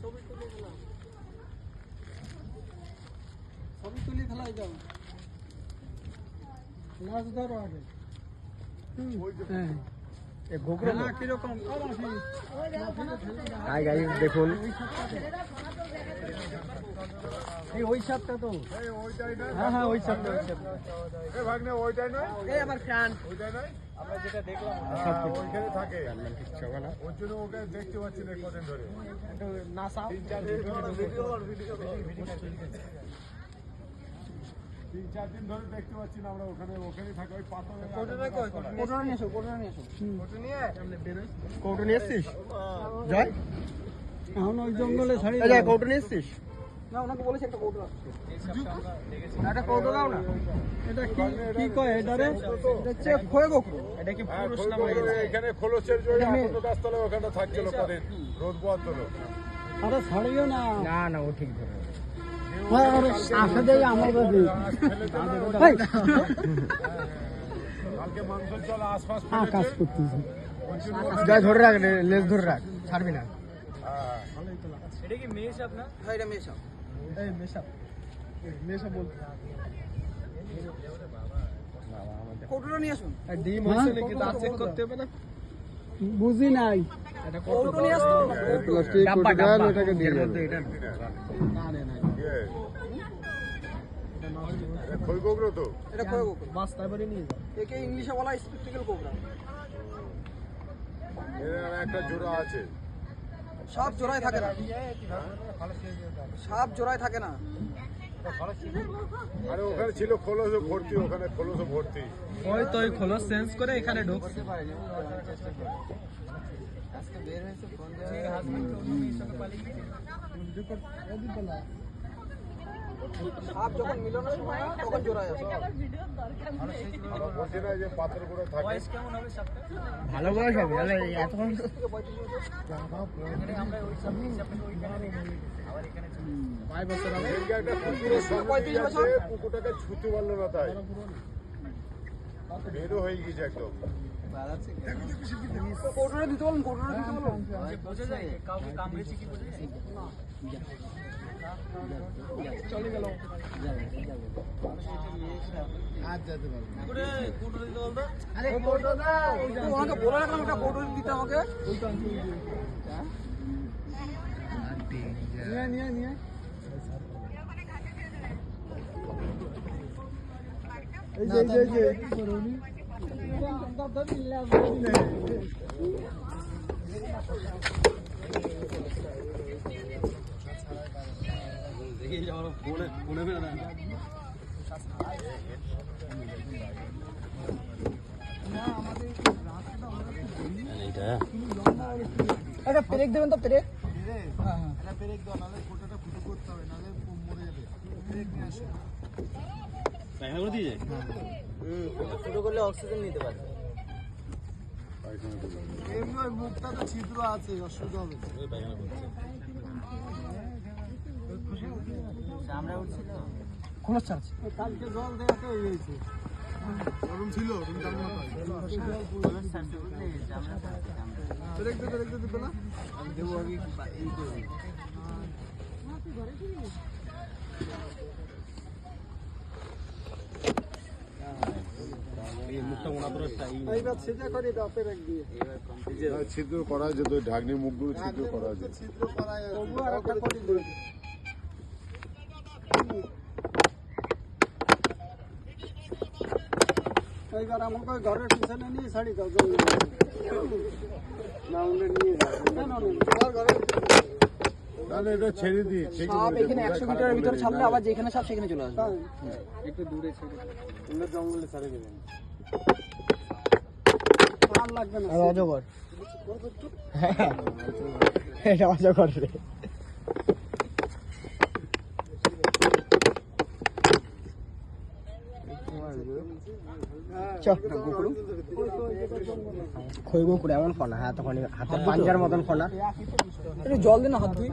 ছবি তুলি খেলাই যাও লাশ ধরো আগে দেখুন ওই সাপটা তো হ্যাঁ ওই সাপটা আবার কান আমরা যেটা দেখলাম ওইখানে থাকে ওর জন্য ওকে দেখতে পাচ্ছি না কদিন ধরে না সাপ 3-4 দিন ধরে দেখতে পাচ্ছি না আমরা ওখানে থাকে ওই পাথরে কোটরা নিয়ে এসো কৌটো নিয়ে এসছিস জয় এখন ওই জঙ্গলে ছাড়ি কৌটো নিয়ে এসছিস না ওনাকে বলেছি একটা কৌটো একটা কৌটো দাও না এটা কি কয় এটারে এটা হচ্ছে খয়ে গোকরো এটা কি পুরুষ না মহিলা এখানে খোলসের জন্য আনন্দ গাছতলা ওখানে থাকছিল কদিন রোদ পোয়ার ধরে আরে ছাড়িও না না ও ঠিক ধরে আসা দেয় আমার কাছে কালকে মাংসের জল আশপাশ কাজ করতেছি জয় ধরে রাখ লেজ ধরে রাখ ছাড়বি না এটা কি মেয়ে সাপ না হ্যাঁ এটা মেয়ে সাপ এই মেয়ে সাপ বলতে কৌটোটা নিয়ে আসুন ডিম হচ্ছে নাকি দাঁত চেক করতে হবে না বুঝি নাই এটা কৌটো নিয়ে আসতো প্লাস্টিক কৌটো দেন এটাকে দিয়ে দেন এটা না না এটা খই গোগরো তো এটা খই গোগরো বাস তারপরে নিয়ে যাও একে ইংলিশে বলা স্পেকটিক্যাল কোবরা এর একটা জোড়া আছে সাপ জোড়ায় থাকে না সাপ জোড়ায় থাকে না আরে ওখানে ছিল খোলস ভর্তি ওখানে খোলস ভর্তি ওই তো খোলস চেঞ্জ করে এখানে ঢুকছে আজকে বের হয়েছে ফোন দিয়ে হাজবেন্ড প্রবলেমের সাথে পালিয়ে গেছে সাপ যখন মিলনের সময় তখন জোড়ায় আছে বলছি না যে পাথর গুলো থাকে বয়স কেমন হবে সাপটা ভালো বয়স হবে তাহলে এতক্ষণ আমরা ওই সাপটা ওইখানে আবার এখানে 5 বছর হবে একটা কুকুরের 35 বছর কুকুরটাকে ছুতে পারলো না তাই বেরো হয়ে গেছে একদম কোটরে দিতে বলুন কোটরে দিতে বলুন বোঝা যায় কাউকে কামড়েছে কি বোঝা যায় চলে গেল আজ যেতে পারবো কোটরে কোটরে দিতে বলতো আরে কোটো দাও ওনাকে বলে রাখলাম একটা কোটরে দিতে আমাকে ওইটা নিয়ে এই যে এটা পেরেক দেবেন তো পেরেক এটা পেরেক দাও নাহলে ফটোটা ফুটো করতে হবে নাহলে মরে যাবে পেরেক নিয়ে আসো পায়খানা করে দিয়ে ফুটো করলে অক্সিজেন নিতে পারবে এমনি ওই মুখটা তো ছিদ্র আছে অসুবিধা হবে পায়খানা করছে আমরা উঠছিল খোলস ছাড়ছে কালকে জল দেয়া তো হয়েছে গরম ছিল তুমি জানো না খোলস ছাড়ছে বুঝলে আমরা পেরেক দিতে না আমি দেবো আগে এই দেবো ছিদ্র করা যেত ঢাকনি মুখগুলো ছিদ্র করা যেত এইবার আমাকে ঘরের পিছনে নিয়ে ছাড়ি দাও না উনি নিয়ে তাহলে এটা ছেড়ে দিই সাপ এখানে 100 মিটারের ভিতরে ছাড়লে আবার যেখানে সাপ সেখানে চলে আসবে একটু দূরে ছেড়ে অন্য জঙ্গলে ছেড়ে দেবেন আর লাগবে না আর অজগর এটা অজগর রে খই গোকুড় এমন ফনা হ্যাঁ তখন হাতের পাঞ্জার মতন ফনা একটু জল দিন হাত ধুই